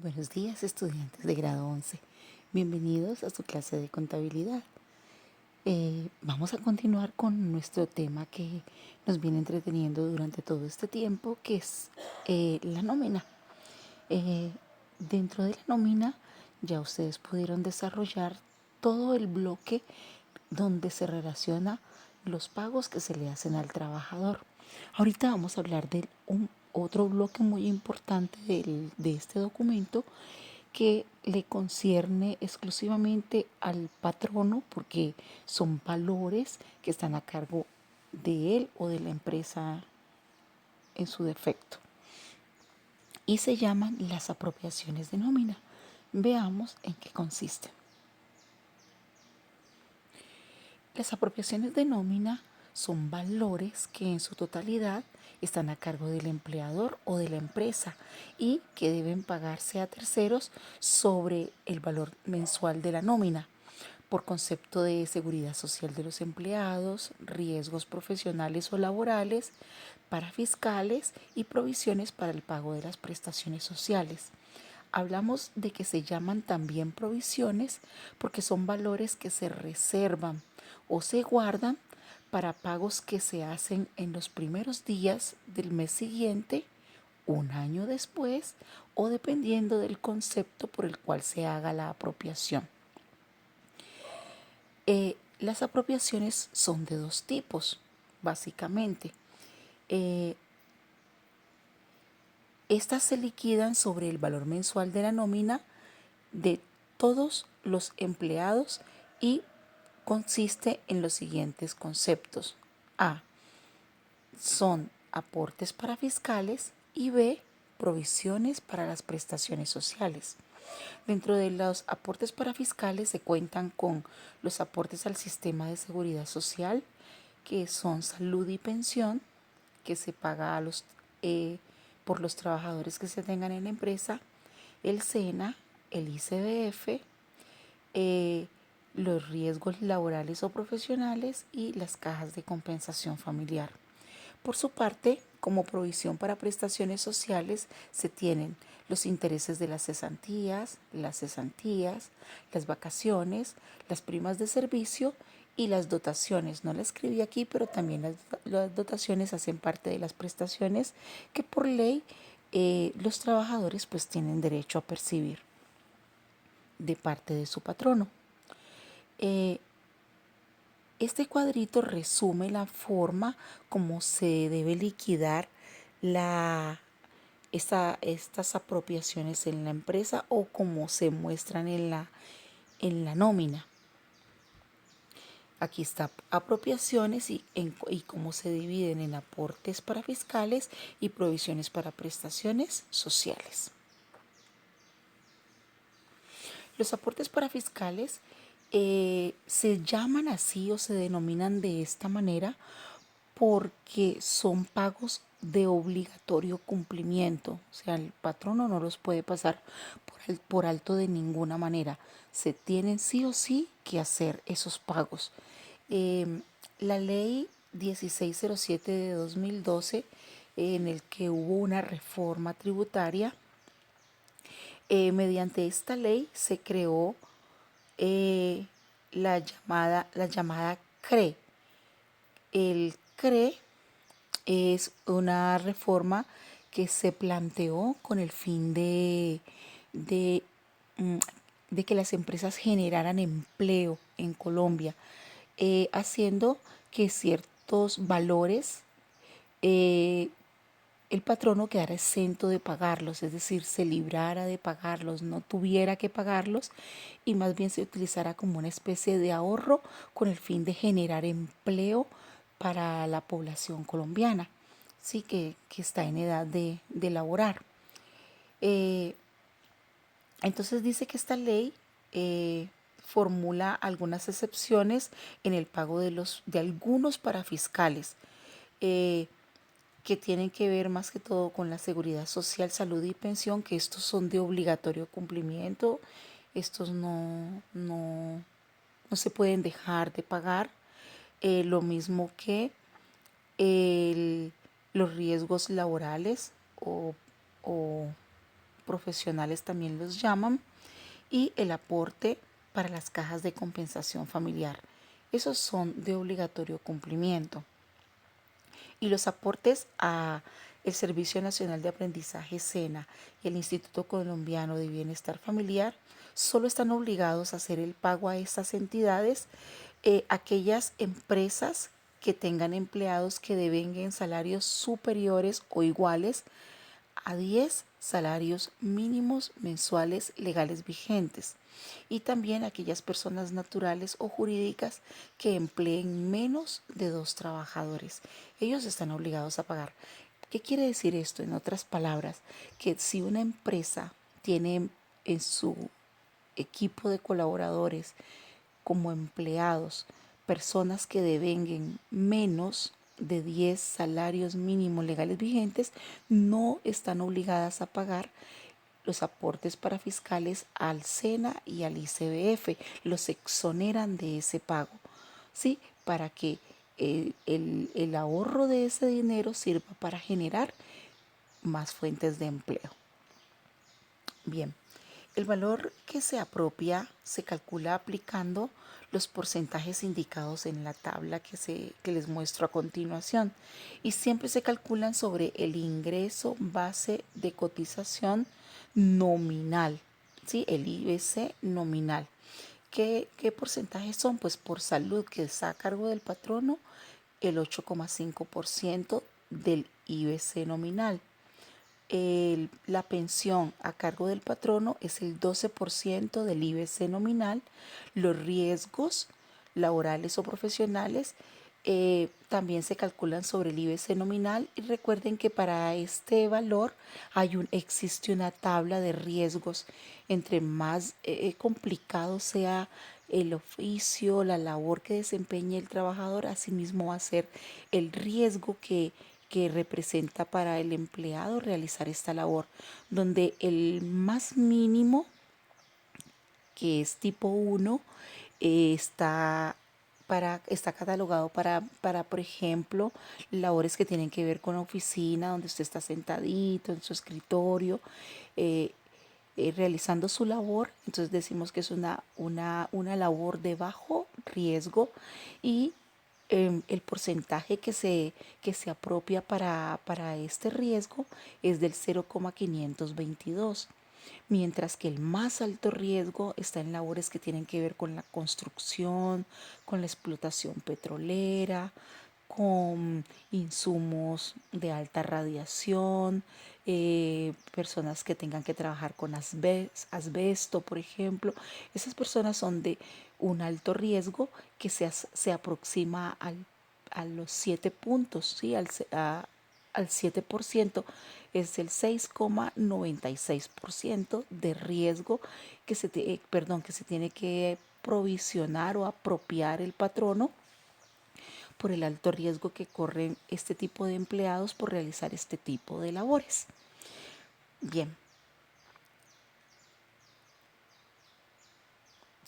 Buenos días, estudiantes de grado 11. Bienvenidos a su clase de contabilidad. Vamos a continuar con nuestro tema que nos viene entreteniendo durante todo este tiempo, que es la nómina. Dentro de la nómina ya ustedes pudieron desarrollar todo el bloque donde se relaciona los pagos que se le hacen al trabajador. Ahorita vamos a hablar de otro bloque muy importante de este documento que le concierne exclusivamente al patrono porque son valores que están a cargo de él o de la empresa en su defecto. Y se llaman las apropiaciones de nómina. Veamos en qué consisten. Las apropiaciones de nómina son valores que en su totalidad están a cargo del empleador o de la empresa y que deben pagarse a terceros sobre el valor mensual de la nómina por concepto de seguridad social de los empleados, riesgos profesionales o laborales, para fiscales y provisiones para el pago de las prestaciones sociales. Hablamos de que se llaman también provisiones porque son valores que se reservan o se guardan para pagos que se hacen en los primeros días del mes siguiente, un año después o dependiendo del concepto por el cual se haga la apropiación. Las apropiaciones son de dos tipos, básicamente. Estas se liquidan sobre el valor mensual de la nómina de todos los empleados y consiste en los siguientes conceptos. A. Son aportes para fiscales y B. Provisiones para las prestaciones sociales. Dentro de los aportes para fiscales se cuentan con los aportes al sistema de seguridad social, que son salud y pensión, que se paga por los trabajadores que se tengan en la empresa, el SENA, el ICBF, los riesgos laborales o profesionales y las cajas de compensación familiar. Por su parte, como provisión para prestaciones sociales se tienen los intereses de las cesantías, las vacaciones, las primas de servicio y las dotaciones. No la escribí aquí, pero también las dotaciones hacen parte de las prestaciones que por ley los trabajadores pues tienen derecho a percibir de parte de su patrono. Este cuadrito resume la forma como se debe liquidar estas apropiaciones en la empresa o como se muestran en la nómina. Aquí está apropiaciones y cómo se dividen en aportes para fiscales y provisiones para prestaciones sociales. Los aportes para fiscales se llaman así o se denominan de esta manera porque son pagos de obligatorio cumplimiento. O sea, el patrono no los puede pasar por alto de ninguna manera. Se tienen sí o sí que hacer esos pagos. La ley 1607 de 2012, en el que hubo una reforma tributaria, mediante esta ley se creó la llamada CRE. El CRE es una reforma que se planteó con el fin de que las empresas generaran empleo en Colombia, haciendo que ciertos valores el patrono quedara exento de pagarlos, es decir, se librara de pagarlos, no tuviera que pagarlos y más bien se utilizara como una especie de ahorro con el fin de generar empleo para la población colombiana, sí, que está en edad de laborar. Entonces dice que esta ley formula algunas excepciones en el pago de algunos parafiscales, que tienen que ver más que todo con la seguridad social, salud y pensión, que estos son de obligatorio cumplimiento, estos no se pueden dejar de pagar, lo mismo que los riesgos laborales o profesionales también los llaman, y el aporte para las cajas de compensación familiar. Esos son de obligatorio cumplimiento. Y los aportes a el Servicio Nacional de Aprendizaje SENA y el Instituto Colombiano de Bienestar Familiar solo están obligados a hacer el pago a estas entidades aquellas empresas que tengan empleados que devenguen salarios superiores o iguales a 10 salarios mínimos mensuales legales vigentes, y también aquellas personas naturales o jurídicas que empleen menos de 2 trabajadores. Ellos están obligados a pagar. ¿Qué quiere decir esto? En otras palabras, que si una empresa tiene en su equipo de colaboradores como empleados personas que devenguen menos de 10 salarios mínimos legales vigentes, no están obligadas a pagar los aportes para fiscales al SENA y al ICBF. Los exoneran de ese pago, ¿sí? Para que el ahorro de ese dinero sirva para generar más fuentes de empleo. Bien, el valor que se apropia se calcula aplicando los porcentajes indicados en la tabla que les muestro a continuación, y siempre se calculan sobre el ingreso base de cotización nominal, ¿sí? El IBC nominal. ¿Qué porcentajes son? Pues por salud, que está a cargo del patrono, el 8,5% del IBC nominal. La pensión a cargo del patrono es el 12% del IBC nominal. Los riesgos laborales o profesionales también se calculan sobre el IBC nominal, y recuerden que para este valor existe una tabla de riesgos. Entre más complicado sea el oficio, la labor que desempeñe el trabajador, asimismo va a ser el riesgo que representa para el empleado realizar esta labor, donde el más mínimo, que es tipo 1, está catalogado para, por ejemplo, labores que tienen que ver con la oficina, donde usted está sentadito en su escritorio, realizando su labor. Entonces decimos que es una labor de bajo riesgo, y el porcentaje que se apropia para este riesgo es del 0,522, mientras que el más alto riesgo está en labores que tienen que ver con la construcción, con la explotación petrolera, con insumos de alta radiación, personas que tengan que trabajar con asbesto, por ejemplo. Esas personas son de un alto riesgo que se aproxima a los 7 puntos, ¿sí? Al 7%, es el 6,96% de riesgo que se tiene que provisionar o apropiar el patrono por el alto riesgo que corren este tipo de empleados por realizar este tipo de labores. Bien.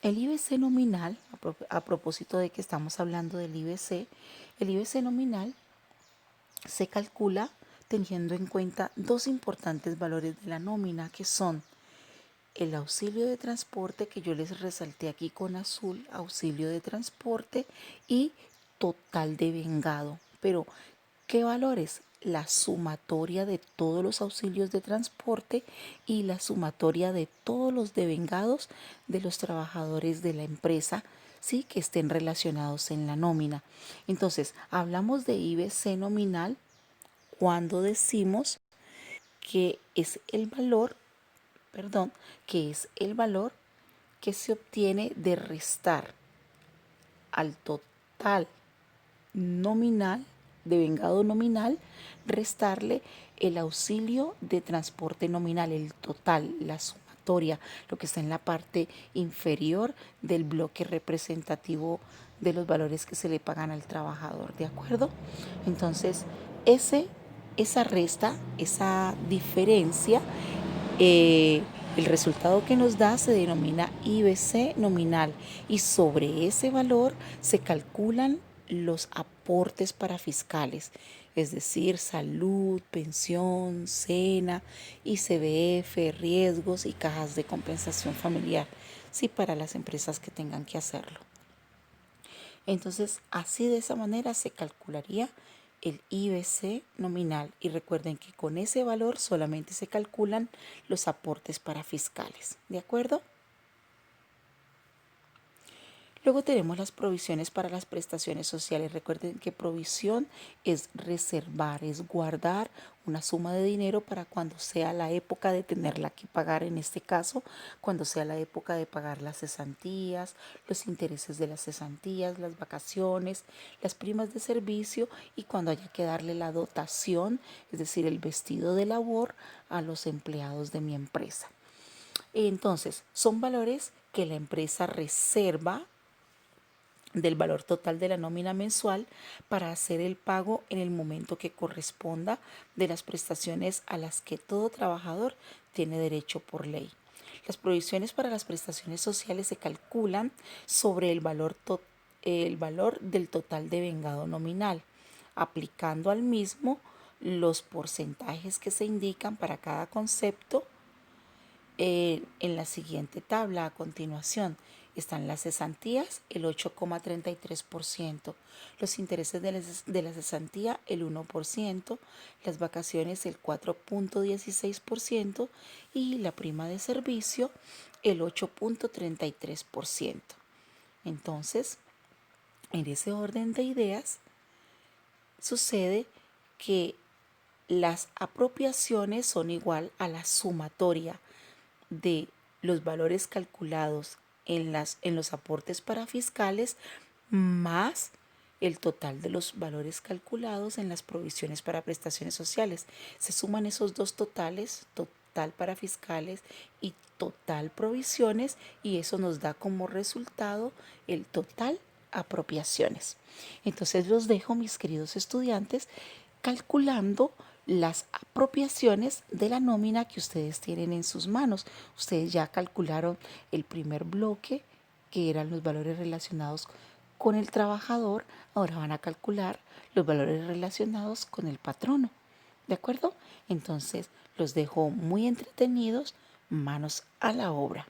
El IBC nominal, a propósito de que estamos hablando del IBC, el IBC nominal se calcula teniendo en cuenta dos importantes valores de la nómina, que son el auxilio de transporte, que yo les resalté aquí con azul, auxilio de transporte, y total devengado. Pero, ¿qué valores? La sumatoria de todos los auxilios de transporte y la sumatoria de todos los devengados de los trabajadores de la empresa, sí, que estén relacionados en la nómina. Entonces, hablamos de IBC nominal cuando decimos que es el valor, que se obtiene de restar al total nominal, devengado nominal, restarle el auxilio de transporte nominal, el total, la sumatoria, lo que está en la parte inferior del bloque representativo de los valores que se le pagan al trabajador, ¿de acuerdo? Entonces, esa resta, esa diferencia, el resultado que nos da se denomina IBC nominal, y sobre ese valor se calculan los aportes para fiscales. es decir, salud, pensión, cena, ICBF, riesgos y cajas de compensación familiar, sí, para las empresas que tengan que hacerlo. Entonces, así de esa manera se calcularía el IBC nominal y recuerden que con ese valor solamente se calculan los aportes para fiscales, ¿de acuerdo? Luego tenemos las provisiones para las prestaciones sociales. Recuerden que provisión es reservar, es guardar una suma de dinero para cuando sea la época de tenerla que pagar, en este caso, cuando sea la época de pagar las cesantías, los intereses de las cesantías, las vacaciones, las primas de servicio y cuando haya que darle la dotación, es decir, el vestido de labor a los empleados de mi empresa. Entonces, son valores que la empresa reserva del valor total de la nómina mensual para hacer el pago en el momento que corresponda de las prestaciones a las que todo trabajador tiene derecho por ley. Las provisiones para las prestaciones sociales se calculan sobre el valor del total de vengado nominal, aplicando al mismo los porcentajes que se indican para cada concepto en la siguiente tabla. A continuación están las cesantías, el 8,33%, los intereses de la cesantía, el 1%, las vacaciones, el 4,16% y la prima de servicio, el 8,33%. Entonces, en ese orden de ideas, sucede que las apropiaciones son igual a la sumatoria de los valores calculados en los aportes para fiscales más el total de los valores calculados en las provisiones para prestaciones sociales. Se suman esos dos totales, total para fiscales y total provisiones, y eso nos da como resultado el total apropiaciones. Entonces los dejo, mis queridos estudiantes, calculando las apropiaciones de la nómina que ustedes tienen en sus manos. Ustedes ya calcularon el primer bloque, que eran los valores relacionados con el trabajador. Ahora van a calcular los valores relacionados con el patrono. ¿De acuerdo? Entonces los dejo muy entretenidos, manos a la obra.